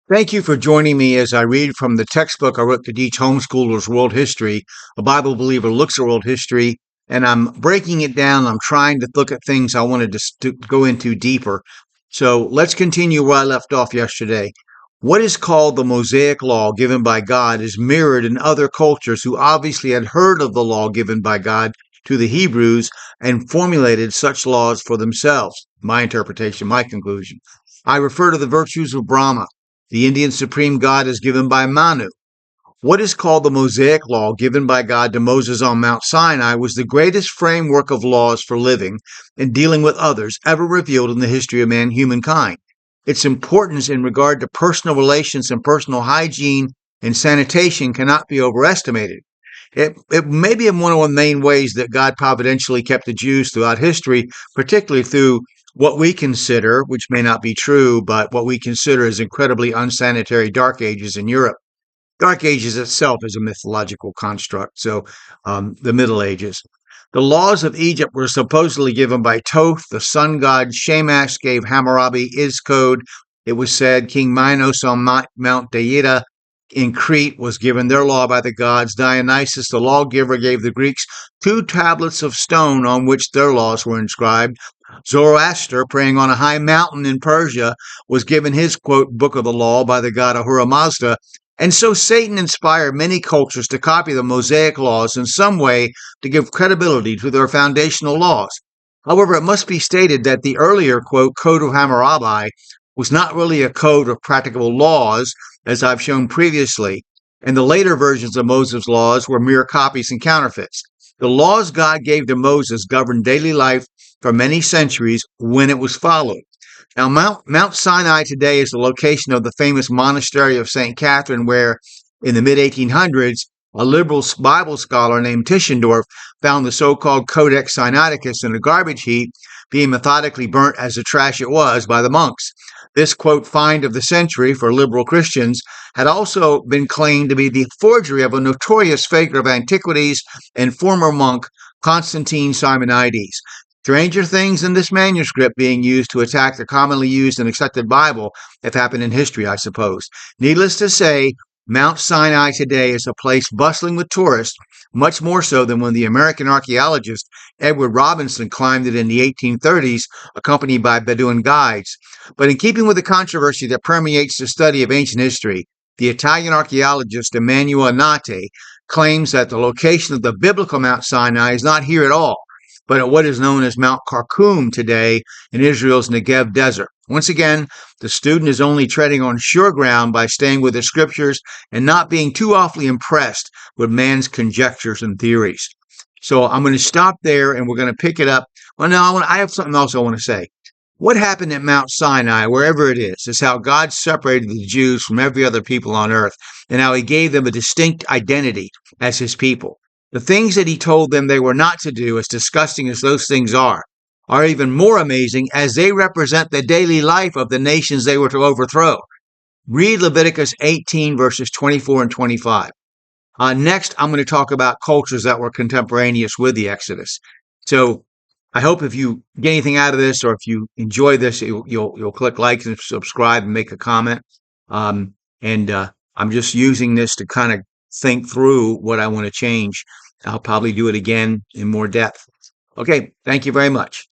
Thank you for joining me as I read from the textbook I wrote to teach homeschoolers world history. A Bible believer looks at world history, and I'm breaking it down. I'm trying to look at things I wanted to go into deeper. So let's continue where I left off yesterday. What is called the Mosaic Law given by God is mirrored in other cultures who obviously had heard of the law given by God to the Hebrews and formulated such laws for themselves. My interpretation, my conclusion. I refer to the virtues of Brahma. The Indian supreme god is given by Manu. What is called the Mosaic Law given by God to Moses on Mount Sinai was the greatest framework of laws for living and dealing with others ever revealed in the history of humankind. Its importance in regard to personal relations and personal hygiene and sanitation cannot be overestimated. It may be one of the main ways that God providentially kept the Jews throughout history, particularly through what we consider, which may not be true, but what we consider as incredibly unsanitary Dark Ages in Europe. Dark Ages itself is a mythological construct, so the Middle Ages. The laws of Egypt were supposedly given by Thoth, the sun god. Shamash gave Hammurabi his code. It was said King Minos on Mount Deida in Crete was given their law by the gods. Dionysus, the lawgiver, gave the Greeks 2 tablets of stone on which their laws were inscribed. Zoroaster, praying on a high mountain in Persia, was given his, quote, book of the law by the god Ahura Mazda. And so Satan inspired many cultures to copy the Mosaic laws in some way to give credibility to their foundational laws. However, it must be stated that the earlier, quote, Code of Hammurabi was not really a code of practicable laws, as I've shown previously, and the later versions of Moses' laws were mere copies and counterfeits. The laws God gave to Moses governed daily life for many centuries when it was followed. Now, Mount Sinai today is the location of the famous monastery of St. Catherine, where in the mid 1800s, a liberal Bible scholar named Tischendorf found the so-called Codex Sinaiticus in a garbage heap, being methodically burnt as the trash it was by the monks. This, quote, find of the century for liberal Christians had also been claimed to be the forgery of a notorious faker of antiquities and former monk, Constantine Simonides. Stranger things in this manuscript being used to attack the commonly used and accepted Bible have happened in history, I suppose. Needless to say, Mount Sinai today is a place bustling with tourists, much more so than when the American archaeologist Edward Robinson climbed it in the 1830s, accompanied by Bedouin guides. But in keeping with the controversy that permeates the study of ancient history, the Italian archaeologist Emanuele Nate claims that the location of the biblical Mount Sinai is not here at all, but at what is known as Mount Karkum today in Israel's Negev desert. Once again, the student is only treading on sure ground by staying with the scriptures and not being too awfully impressed with man's conjectures and theories. So I'm going to stop there and we're going to pick it up. Well, now I have something else I want to say. What happened at Mount Sinai, wherever it is how God separated the Jews from every other people on earth and how he gave them a distinct identity as his people. The things that he told them they were not to do, as disgusting as those things are even more amazing as they represent the daily life of the nations they were to overthrow. Read Leviticus 18, verses 24 and 25. Next, I'm going to talk about cultures that were contemporaneous with the Exodus. So I hope if you get anything out of this or if you enjoy this, you'll click like and subscribe and make a comment. I'm just using this to kind of think through what I want to change. I'll probably do it again in more depth. Okay, thank you very much.